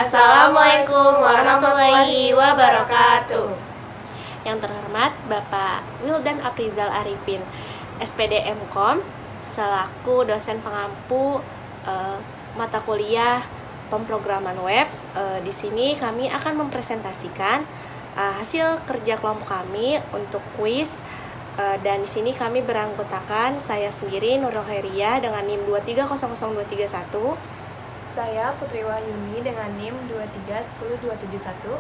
Assalamualaikum warahmatullahi wabarakatuh. Yang terhormat Bapak Wildan Aprizal Arifin, SPD MKOM, selaku dosen pengampu mata kuliah pemrograman web. Di sini kami akan mempresentasikan hasil kerja kelompok kami untuk kuis. Dan di sini kami beranggotakan saya sendiri Nurul Khairia dengan NIM 2300231. Saya Putri Wahyuni dengan NIM 2310271.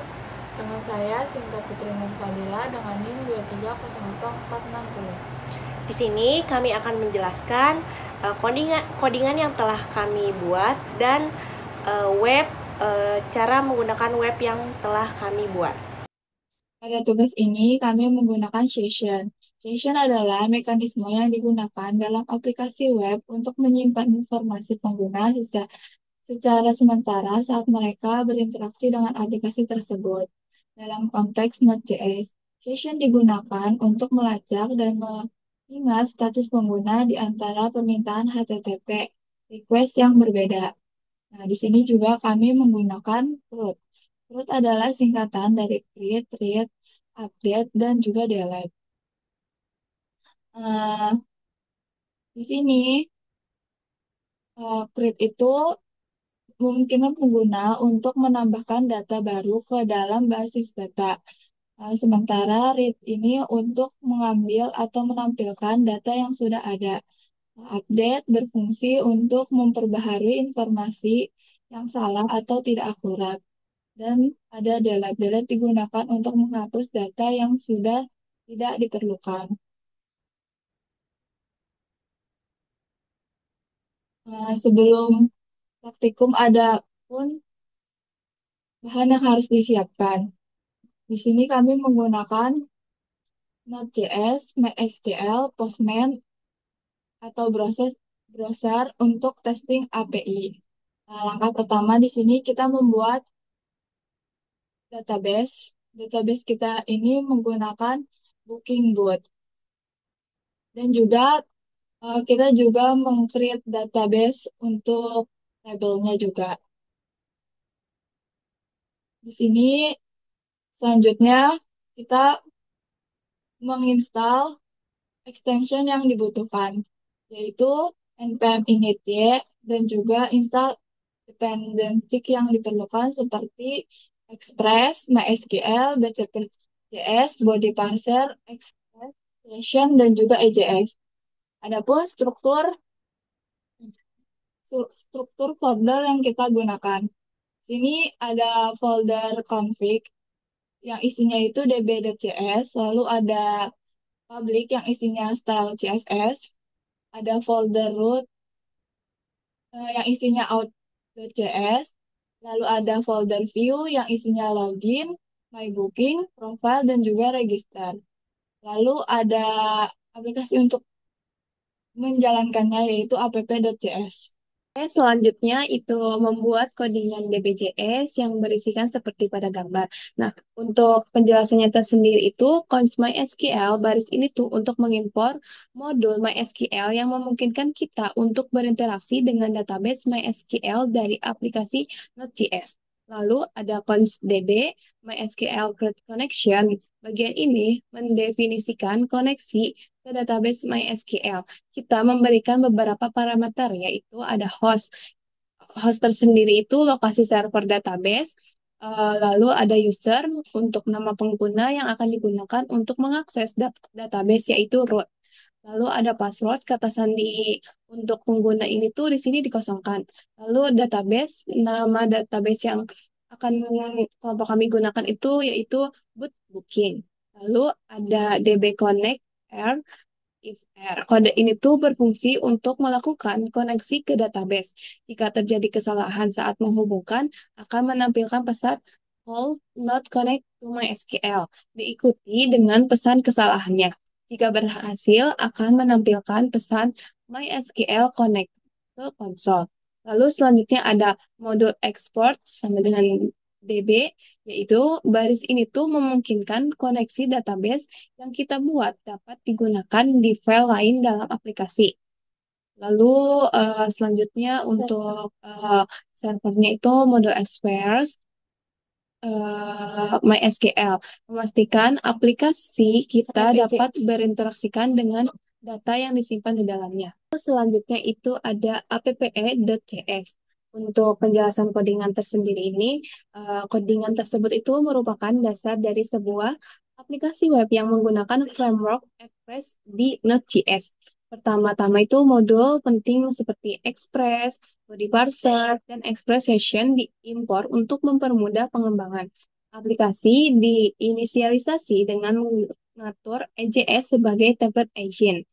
Teman saya Sinta Putri Nurfadila dengan NIM 2300460. Di sini kami akan menjelaskan codingan yang telah kami buat dan cara menggunakan web yang telah kami buat. Pada tugas ini kami menggunakan session. Session adalah mekanisme yang digunakan dalam aplikasi web untuk menyimpan informasi pengguna secara sementara saat mereka berinteraksi dengan aplikasi tersebut. Dalam konteks Node.js, session digunakan untuk melacak dan mengingat status pengguna di antara permintaan HTTP request yang berbeda. Nah, di sini juga kami menggunakan CRUD. CRUD adalah singkatan dari create, read, update, dan juga delete. Di sini, CRUD itu memungkinkan pengguna untuk menambahkan data baru ke dalam basis data. Sementara read ini untuk mengambil atau menampilkan data yang sudah ada. Update berfungsi untuk memperbaharui informasi yang salah atau tidak akurat. Dan ada delete. Delete digunakan untuk menghapus data yang sudah tidak diperlukan. Sebelum praktikum ada pun bahan yang harus disiapkan. Di sini kami menggunakan Node.js, MySQL, Postman, atau browser untuk testing API. Nah, langkah pertama di sini kita membuat database. Database kita ini menggunakan Bookingboot. Dan juga kita juga meng-create database untuk tabelnya juga. Di sini selanjutnya kita menginstal extension yang dibutuhkan, yaitu npm init.y dan juga install dependency yang diperlukan seperti Express, MySQL, BCP.js, Body Parser, Express, Session, dan juga EJS. Adapun struktur folder yang kita gunakan. Sini ada folder config yang isinya itu db.js, lalu ada public yang isinya style CSS, ada folder root yang isinya out.js, lalu ada folder view yang isinya login, my booking, profile, dan juga register. Lalu ada aplikasi untuk menjalankannya yaitu app.js. Selanjutnya itu membuat codingan DBJS yang berisikan seperti pada gambar. Nah, untuk penjelasannya tersendiri itu, cons MySQL baris ini tuh untuk mengimpor modul MySQL yang memungkinkan kita untuk berinteraksi dengan database MySQL dari aplikasi Node.js. Lalu ada cons DB MySQL Connection. Bagian ini mendefinisikan koneksi ke database MySQL. Kita memberikan beberapa parameter, yaitu ada host. Host tersendiri itu lokasi server database, lalu ada user untuk nama pengguna yang akan digunakan untuk mengakses database, yaitu root. Lalu ada password, kata sandi untuk pengguna ini tuh di sini dikosongkan. Lalu database, nama database yang akan kelompok kami gunakan itu yaitu boot booking. Lalu ada db connect r if R. Kode ini tuh berfungsi untuk melakukan koneksi ke database. Jika terjadi kesalahan saat menghubungkan, akan menampilkan pesan call not connect to MySQL, diikuti dengan pesan kesalahannya. Jika berhasil, akan menampilkan pesan MySQL connect ke konsol. Lalu selanjutnya ada modul export sama dengan DB, yaitu baris ini tuh memungkinkan koneksi database yang kita buat dapat digunakan di file lain dalam aplikasi. Lalu selanjutnya untuk servernya itu model SQL, MySQL, memastikan aplikasi kita dapat berinteraksikan dengan data yang disimpan di dalamnya. Selanjutnya itu ada appe.js. Untuk penjelasan codingan tersendiri ini, codingan tersebut itu merupakan dasar dari sebuah aplikasi web yang menggunakan framework Express di Node.js. Pertama-tama itu modul penting seperti Express, body parser, dan expression diimpor untuk mempermudah pengembangan. Aplikasi diinisialisasi dengan mengatur EJS sebagai template agent.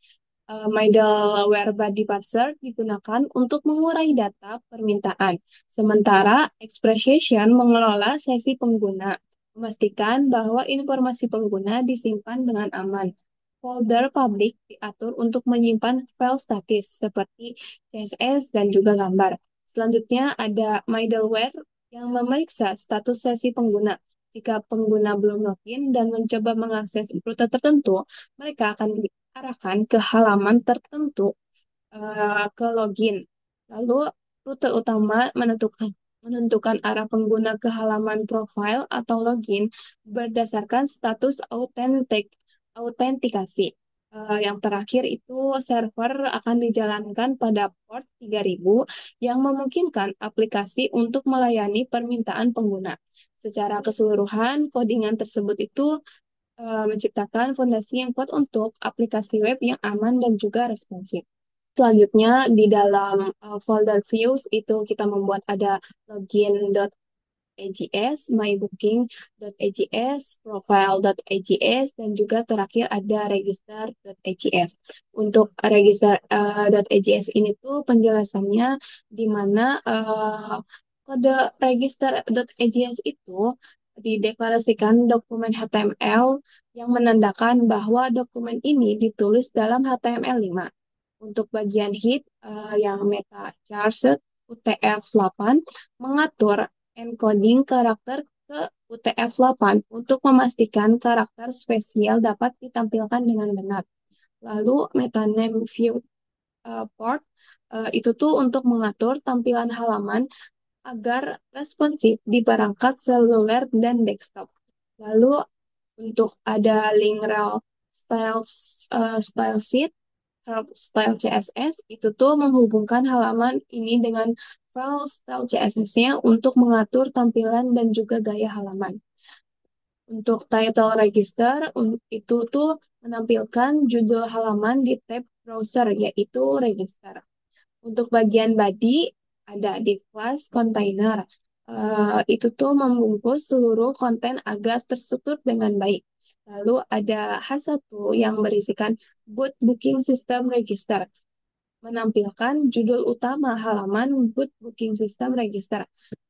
Middleware body parser digunakan untuk mengurai data permintaan, sementara expression mengelola sesi pengguna, memastikan bahwa informasi pengguna disimpan dengan aman. Folder public diatur untuk menyimpan file statis seperti CSS dan juga gambar. Selanjutnya ada middleware yang memeriksa status sesi pengguna. Jika pengguna belum login dan mencoba mengakses rute tertentu, mereka akan arahkan ke halaman tertentu ke login. Lalu rute utama menentukan arah pengguna ke halaman profile atau login berdasarkan status autentikasi. Yang terakhir itu server akan dijalankan pada port 3000 yang memungkinkan aplikasi untuk melayani permintaan pengguna. Secara keseluruhan, codingan tersebut itu menciptakan fondasi yang kuat untuk aplikasi web yang aman dan juga responsif. Selanjutnya, di dalam folder views itu kita membuat ada login.ajs, mybooking.ajs, profile.ajs, dan juga terakhir ada register.ajs. Untuk register.ajs ini tuh penjelasannya di mana kode register.ajs itu dideklarasikan dokumen HTML yang menandakan bahwa dokumen ini ditulis dalam HTML5. Untuk bagian head yang meta charged UTF-8 mengatur encoding karakter ke UTF-8 untuk memastikan karakter spesial dapat ditampilkan dengan benar. Lalu meta name view port itu tuh untuk mengatur tampilan halaman agar responsif di perangkat seluler dan desktop. Lalu untuk ada link rel style sheet, help style CSS, itu tuh menghubungkan halaman ini dengan file style CSS-nya untuk mengatur tampilan dan juga gaya halaman. Untuk title register, itu tuh menampilkan judul halaman di tab browser, yaitu register. Untuk bagian body, ada div class container. Itu tuh membungkus seluruh konten agar terstruktur dengan baik. Lalu ada H1 yang berisikan boot booking system register, menampilkan judul utama halaman boot booking system register,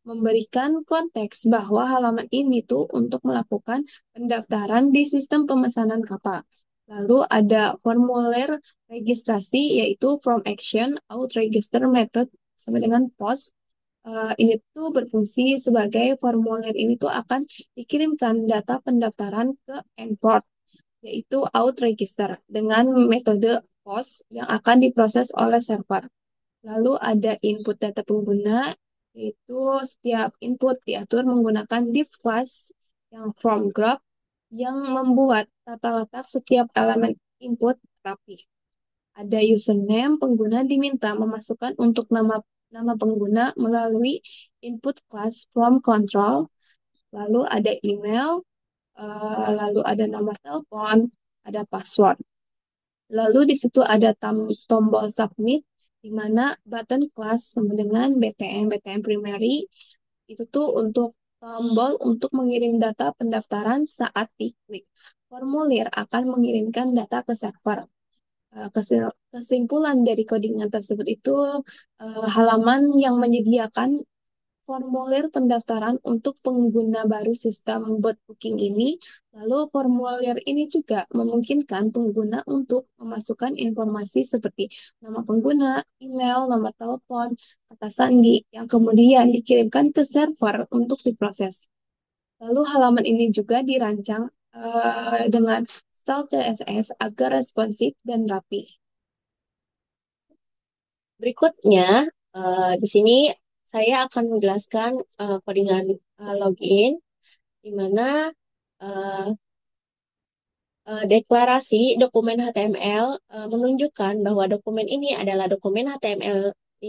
memberikan konteks bahwa halaman ini tuh untuk melakukan pendaftaran di sistem pemesanan kapal. Lalu ada formulir registrasi yaitu from action out register method sama dengan post. Ini tuh berfungsi sebagai formulir ini tuh akan dikirimkan data pendaftaran ke endport yaitu out register dengan metode POST yang akan diproses oleh server. Lalu ada input data pengguna, yaitu setiap input diatur menggunakan div class yang from graph yang membuat tata letak setiap elemen input rapi. Ada username, pengguna diminta memasukkan untuk nama pengguna melalui input class from control. Lalu ada email, lalu ada nomor telepon, ada password. Lalu di situ ada tombol submit, di mana button class sama dengan BTM primary, itu tuh untuk tombol untuk mengirim data pendaftaran saat diklik. Formulir akan mengirimkan data ke server. Kesimpulan dari codingan tersebut itu halaman yang menyediakan formulir pendaftaran untuk pengguna baru sistem bot booking ini. Lalu formulir ini juga memungkinkan pengguna untuk memasukkan informasi seperti nama pengguna, email, nomor telepon, kata sandi yang kemudian dikirimkan ke server untuk diproses. Lalu halaman ini juga dirancang dengan style CSS agar responsif dan rapi. Berikutnya, di sini saya akan menjelaskan codingan login, di mana eh, deklarasi dokumen HTML menunjukkan bahwa dokumen ini adalah dokumen HTML5.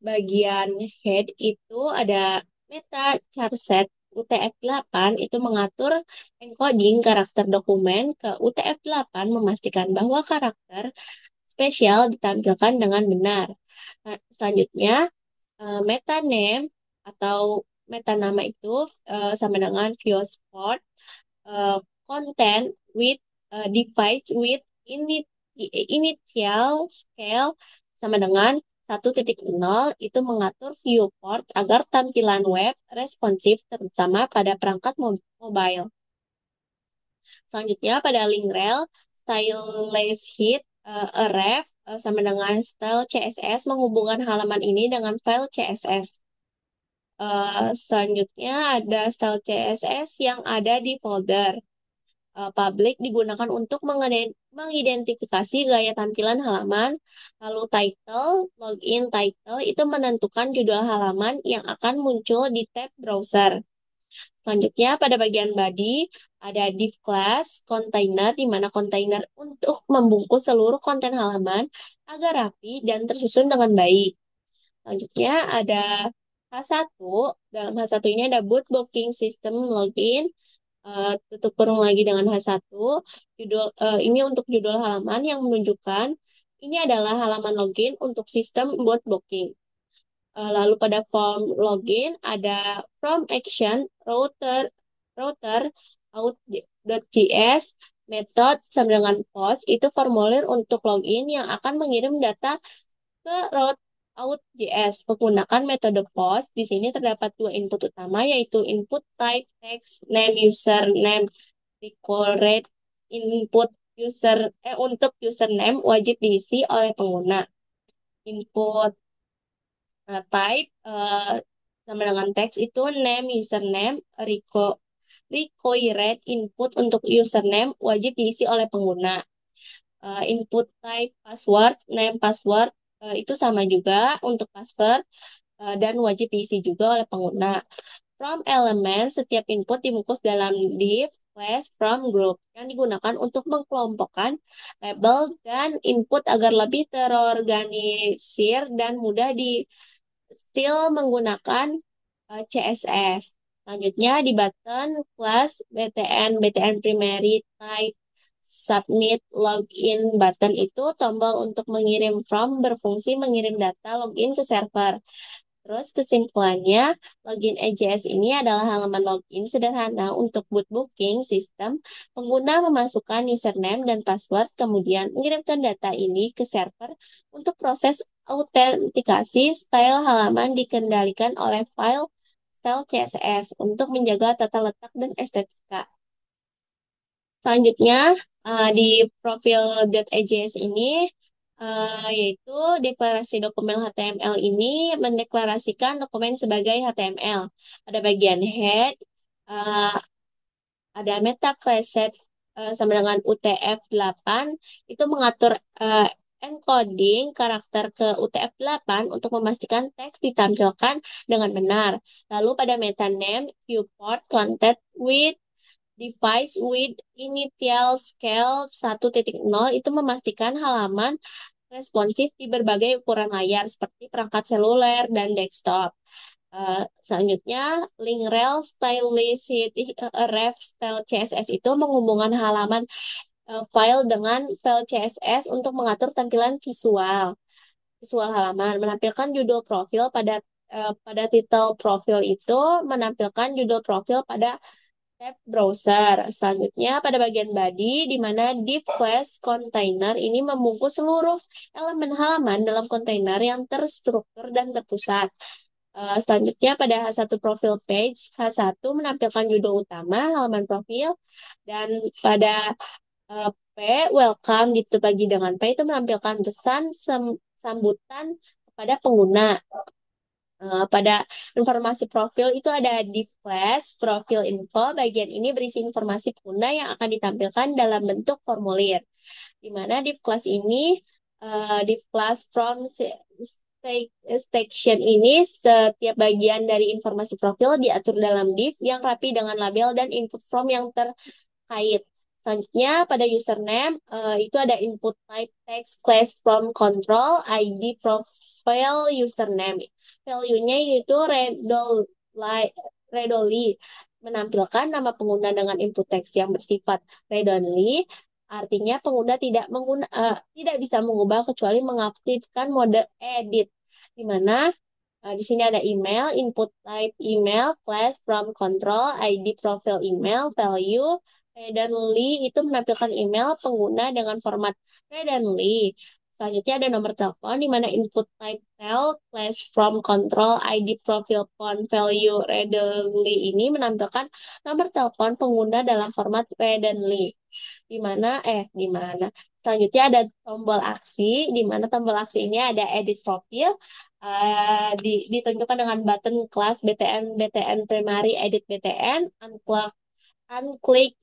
Bagian head itu ada meta charset UTF-8 itu mengatur encoding karakter dokumen ke UTF-8 memastikan bahwa karakter spesial ditampilkan dengan benar. Nah, selanjutnya, meta name atau meta nama itu sama dengan viewport uh, content with device with initial scale sama dengan 1.0 itu mengatur viewport agar tampilan web responsif terutama pada perangkat mobile. Selanjutnya pada link rel styleless hit ref sama dengan style CSS menghubungkan halaman ini dengan file CSS. Selanjutnya ada style CSS yang ada di folder. Public digunakan untuk mengidentifikasi gaya tampilan halaman. Lalu title, login title itu menentukan judul halaman yang akan muncul di tab browser. Selanjutnya pada bagian body ada div class, container di mana container untuk membungkus seluruh konten halaman agar rapi dan tersusun dengan baik. Selanjutnya ada H1, dalam H1 ini ada boot booking system login, tutup kurung lagi dengan H1, ini untuk judul halaman yang menunjukkan ini adalah halaman login untuk sistem boot booking. Lalu pada form login ada from action router out.js method sama dengan post itu formulir untuk login yang akan mengirim data ke route out.js menggunakan metode post. Di sini terdapat dua input utama yaitu input type text name username required input untuk username wajib diisi oleh pengguna. Input type sama dengan teks itu name username required input untuk username wajib diisi oleh pengguna. Input type password name password itu sama juga untuk password dan wajib diisi juga oleh pengguna. From element, setiap input dibungkus dalam div class from group yang digunakan untuk mengkelompokkan label dan input agar lebih terorganisir dan mudah di still menggunakan CSS. Selanjutnya di button class BTN primary type submit login button itu tombol untuk mengirim from berfungsi mengirim data login ke server. Terus kesimpulannya, login EJS ini adalah halaman login sederhana untuk boot booking sistem. Pengguna memasukkan username dan password, kemudian mengirimkan data ini ke server untuk proses autentikasi. Style halaman dikendalikan oleh file style CSS untuk menjaga tata letak dan estetika. Selanjutnya, di profil.ejs ini, yaitu deklarasi dokumen HTML ini mendeklarasikan dokumen sebagai HTML. Pada bagian head, ada meta class sama dengan UTF-8, itu mengatur encoding karakter ke UTF-8 untuk memastikan teks ditampilkan dengan benar. Lalu pada meta name, viewport content with device with initial scale 1.0 itu memastikan halaman responsif di berbagai ukuran layar seperti perangkat seluler dan desktop. Selanjutnya, link rel stylicity ref style CSS itu menghubungkan halaman file dengan file CSS untuk mengatur tampilan visual halaman, menampilkan judul profil pada titel profil itu menampilkan judul profil pada tab browser. Selanjutnya pada bagian body di mana div class container ini membungkus seluruh elemen halaman dalam kontainer yang terstruktur dan terpusat. Selanjutnya pada H1 profil page, H1 menampilkan judul utama halaman profil dan pada P welcome dibagi dengan P itu menampilkan pesan sambutan kepada pengguna. Pada informasi profil itu ada div class, profil info. Bagian ini berisi informasi pengguna yang akan ditampilkan dalam bentuk formulir. Di mana div class ini div class from section ini setiap bagian dari informasi profil diatur dalam div yang rapi dengan label dan input from yang terkait. Selanjutnya pada username itu ada input type text class from control ID profile username. Value-nya itu read-only menampilkan nama pengguna dengan input teks yang bersifat read-only. Artinya pengguna tidak bisa mengubah kecuali mengaktifkan mode edit, di mana di sini ada email, input type email, class from control, ID profile email, value, read-only itu menampilkan email pengguna dengan format read-only. Selanjutnya ada nomor telepon di mana input type tel, class from control, ID profile phone, value, read-only ini menampilkan nomor telepon pengguna dalam format read-only. Di mana selanjutnya ada tombol aksi, di mana tombol aksi ini ada edit profil, ditunjukkan dengan button class BTN primary edit BTN, unclick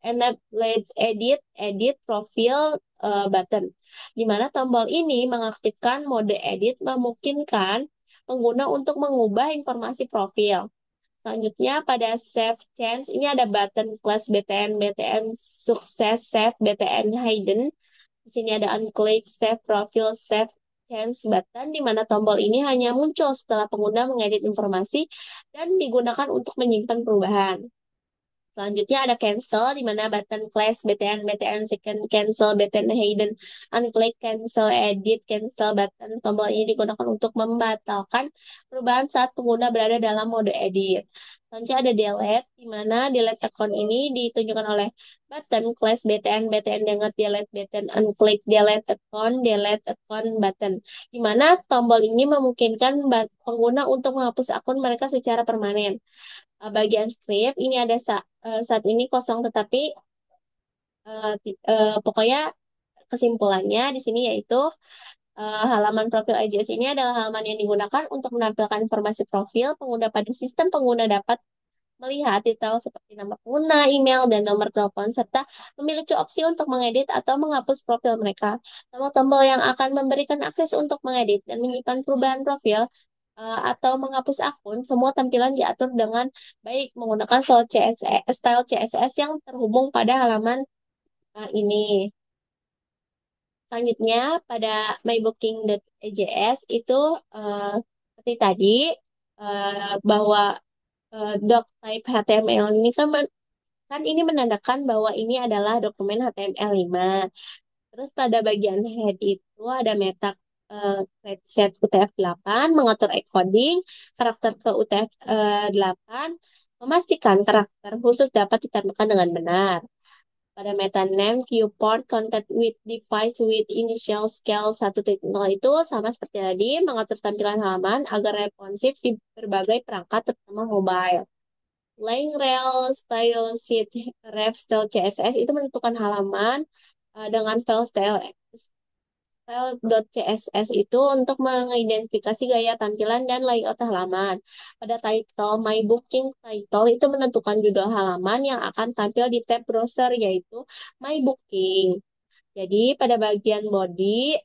enable edit profil button, di mana tombol ini mengaktifkan mode edit memungkinkan pengguna untuk mengubah informasi profil. Selanjutnya pada save change ini ada button class BTN sukses save BTN hidden. Di sini ada unclick save profile save change button, di mana tombol ini hanya muncul setelah pengguna mengedit informasi dan digunakan untuk menyimpan perubahan. Selanjutnya ada cancel, di mana button class BTN second cancel, BTN hidden, unclick cancel, edit, cancel button. Tombol ini digunakan untuk membatalkan perubahan saat pengguna berada dalam mode edit. Selanjutnya ada delete, di mana delete account ini ditunjukkan oleh button class BTN dengan delete button, unclick delete account button. Di mana tombol ini memungkinkan pengguna untuk menghapus akun mereka secara permanen. Bagian script ini ada saat ini kosong, tetapi pokoknya kesimpulannya di sini yaitu halaman profil AJS ini adalah halaman yang digunakan untuk menampilkan informasi profil pengguna pada sistem. Pengguna dapat melihat detail seperti nama pengguna, email, dan nomor telepon, serta memiliki opsi untuk mengedit atau menghapus profil mereka. Tombol-tombol yang akan memberikan akses untuk mengedit dan menyimpan perubahan profil atau menghapus akun, semua tampilan diatur dengan baik menggunakan style CSS yang terhubung pada halaman ini. Selanjutnya pada mybooking.ajs itu seperti tadi bahwa doc type HTML ini kan ini menandakan bahwa ini adalah dokumen HTML5. Terus pada bagian head itu ada meta set UTF-8, mengatur encoding karakter ke UTF-8, memastikan karakter khusus dapat ditampilkan dengan benar. Pada meta name viewport content with device with initial scale 1.0 itu sama seperti tadi, mengatur tampilan halaman agar responsif di berbagai perangkat terutama mobile. Laying rel style sheet ref style CSS itu menentukan halaman dengan file style.css itu untuk mengidentifikasi gaya tampilan dan layout halaman. Pada title My Booking title itu menentukan judul halaman yang akan tampil di tab browser yaitu My Booking. Jadi pada bagian body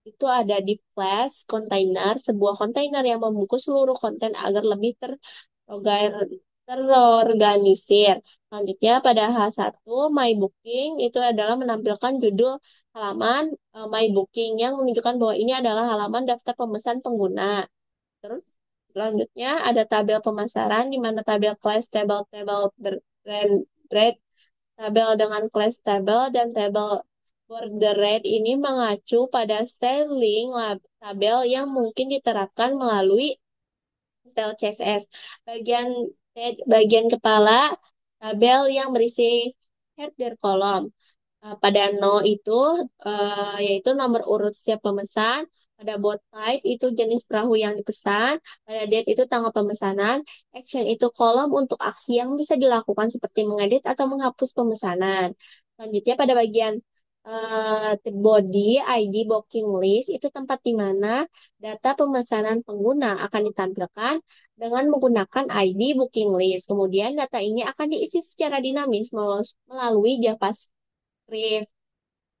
itu ada div class container, sebuah kontainer yang membungkus seluruh konten agar lebih terorganisir. Selanjutnya pada H1 My Booking itu adalah menampilkan judul halaman My Booking yang menunjukkan bahwa ini adalah halaman daftar pemesan pengguna. Terus selanjutnya ada tabel pemasaran di mana tabel class, tabel brand, tabel dengan class tabel dan tabel border red ini mengacu pada styling tabel yang mungkin diterapkan melalui style CSS. Bagian kepala tabel yang berisi header kolom. Pada no itu yaitu nomor urut setiap pemesan. Pada bot type itu jenis perahu yang dipesan. Pada date itu tanggal pemesanan. Action itu kolom untuk aksi yang bisa dilakukan seperti mengedit atau menghapus pemesanan. Selanjutnya pada bagian body ID booking list itu tempat di mana data pemesanan pengguna akan ditampilkan dengan menggunakan ID booking list. Kemudian data ini akan diisi secara dinamis melalui JavaScript.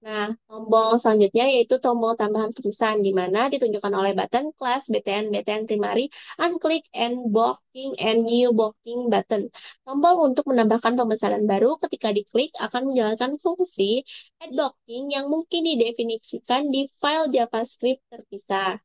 Nah, tombol selanjutnya yaitu tombol tambahan perusahaan di mana ditunjukkan oleh button class, BTN primary, unclick, and booking, and new booking button. Tombol untuk menambahkan pemesanan baru ketika diklik akan menjalankan fungsi add booking yang mungkin didefinisikan di file JavaScript terpisah.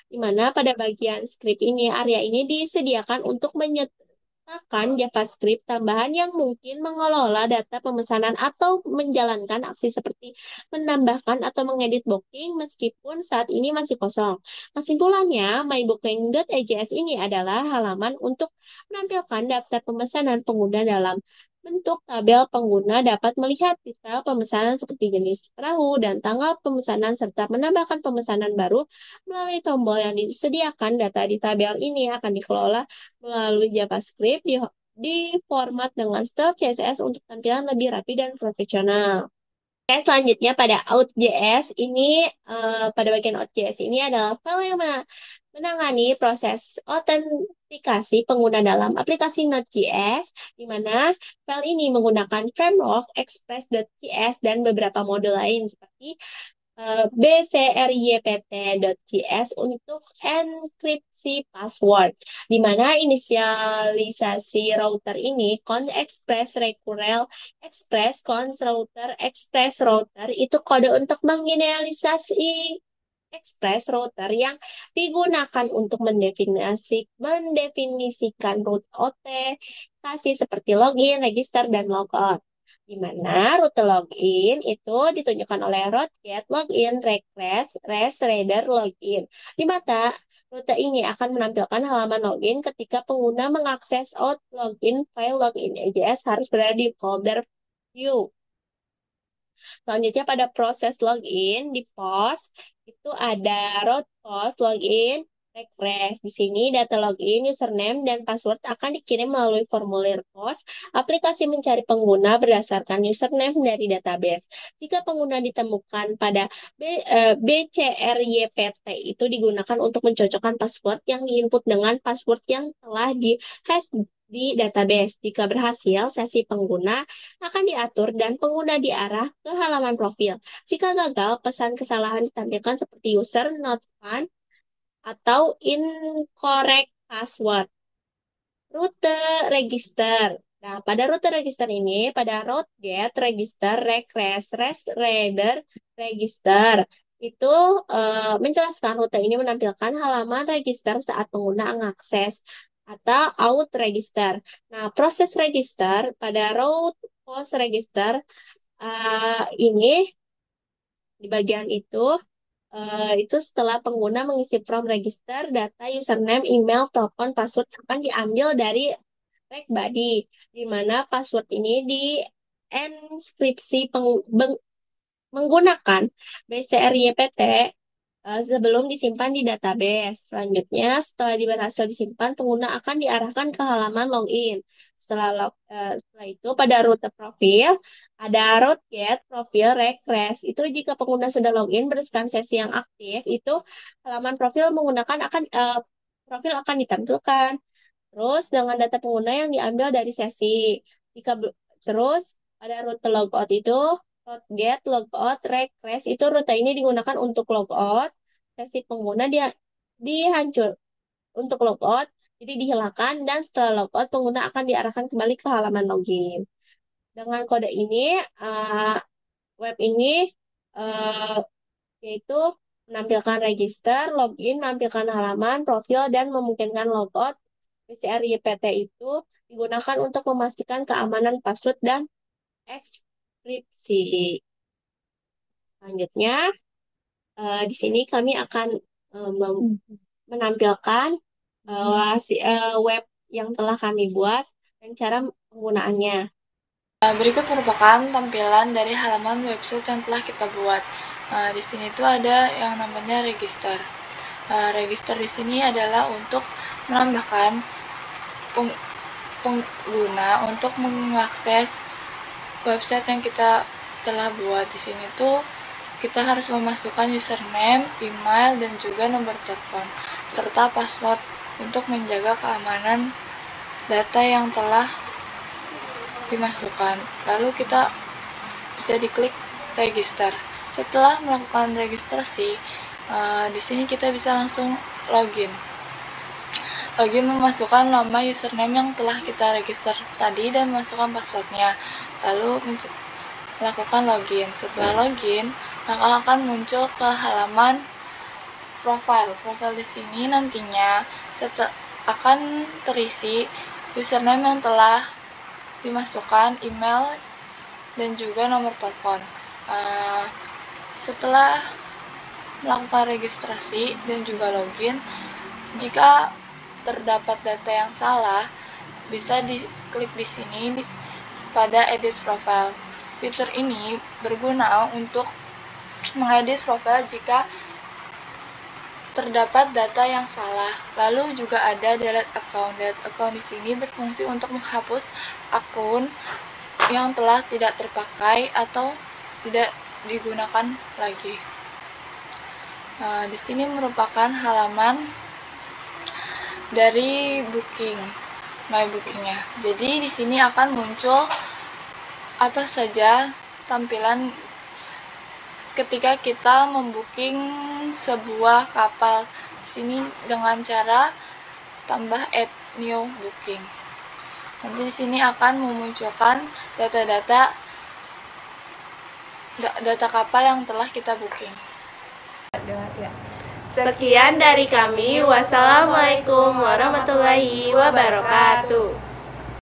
Di mana pada bagian script ini, area ini disediakan untuk menyertakan JavaScript tambahan yang mungkin mengelola data pemesanan atau menjalankan aksi seperti menambahkan atau mengedit booking meskipun saat ini masih kosong. Kesimpulannya, mybooking.js ini adalah halaman untuk menampilkan daftar pemesanan pengguna dalam bentuk tabel. Pengguna dapat melihat detail pemesanan seperti jenis perahu dan tanggal pemesanan serta menambahkan pemesanan baru melalui tombol yang disediakan. Data di tabel ini akan dikelola melalui JavaScript di format dengan style CSS untuk tampilan lebih rapi dan profesional. Oke, selanjutnya pada Out.js ini, pada bagian Out.js ini adalah file yang menangani proses autentikasi pengguna dalam aplikasi Node.js, di mana file ini menggunakan framework Express.js dan beberapa modul lain seperti bcrypt.js untuk enkripsi password, di mana inisialisasi router ini const express recurrel express const router express router itu kode untuk menginisialisasi express router yang digunakan untuk mendefinisikan root autentikasi seperti login, register, dan logout. Di mana rute login itu ditunjukkan oleh root get login request rest reader login. Di mana rute ini akan menampilkan halaman login ketika pengguna mengakses out login file login.js harus berada di folder view. Selanjutnya pada proses login di post itu ada root post login refresh. Di sini data login, username, dan password akan dikirim melalui formulir post. Aplikasi mencari pengguna berdasarkan username dari database. Jika pengguna ditemukan pada BCRYPT itu digunakan untuk mencocokkan password yang diinput dengan password yang telah di-hash di database. Jika berhasil, sesi pengguna akan diatur dan pengguna diarah ke halaman profil. Jika gagal, pesan kesalahan ditampilkan seperti user not found atau incorrect password. Rute register. Nah, pada rute register ini, pada route get, register, request, rest, reader, register, itu menjelaskan rute ini menampilkan halaman register saat pengguna mengakses atau out register. Nah, proses register pada route post register ini di bagian itu setelah pengguna mengisi form register, data username, email, telepon, password akan diambil dari rec body, di mana password ini dienkripsi menggunakan BCRYPT sebelum disimpan di database. Selanjutnya, setelah berhasil disimpan, pengguna akan diarahkan ke halaman login. Setelah itu, pada rute profil, ada route get, profil, request. Itu jika pengguna sudah login berdasarkan sesi yang aktif, itu halaman profil profil akan ditampilkan. Terus dengan data pengguna yang diambil dari sesi. Terus pada rute logout itu route get, logout, request itu rute ini digunakan untuk logout. Sesi pengguna dihancur untuk logout, jadi dihilangkan dan setelah logout pengguna akan diarahkan kembali ke halaman login. Dengan kode ini web ini yaitu menampilkan register, login, menampilkan halaman, profil, dan memungkinkan logout. BCRYPT itu digunakan untuk memastikan keamanan password dan ekskripsi. Selanjutnya, di sini kami akan menampilkan web yang telah kami buat dan cara penggunaannya. Berikut merupakan tampilan dari halaman website yang telah kita buat. Di sini tuh ada yang namanya register. Register di sini adalah untuk menambahkan pengguna untuk mengakses website yang kita telah buat. Di sini tuh kita harus memasukkan username, email, dan juga nomor telepon serta password untuk menjaga keamanan data yang telah dimasukkan. Lalu kita bisa diklik register. Setelah melakukan registrasi, di sini kita bisa langsung login. Login memasukkan nama username yang telah kita register tadi dan masukkan passwordnya. Lalu lakukan login. Setelah login, maka akan muncul ke halaman profile. Profile di sini nantinya akan terisi username yang telah dimasukkan, email, dan juga nomor telepon. Setelah melakukan registrasi dan juga login, jika terdapat data yang salah, bisa diklik di sini pada edit profile. Fitur ini berguna untuk mengedit profile jika terdapat data yang salah. Lalu juga ada delete account. Delete account di sini berfungsi untuk menghapus akun yang telah tidak terpakai atau tidak digunakan lagi. Di sini merupakan halaman dari my bookingnya. Jadi di sini akan muncul apa saja tampilan ketika kita membooking sebuah kapal. Di sini dengan cara tambah add new booking. Nanti di sini akan memunculkan data kapal yang telah kita booking. Sekian dari kami. Wassalamualaikum warahmatullahi wabarakatuh.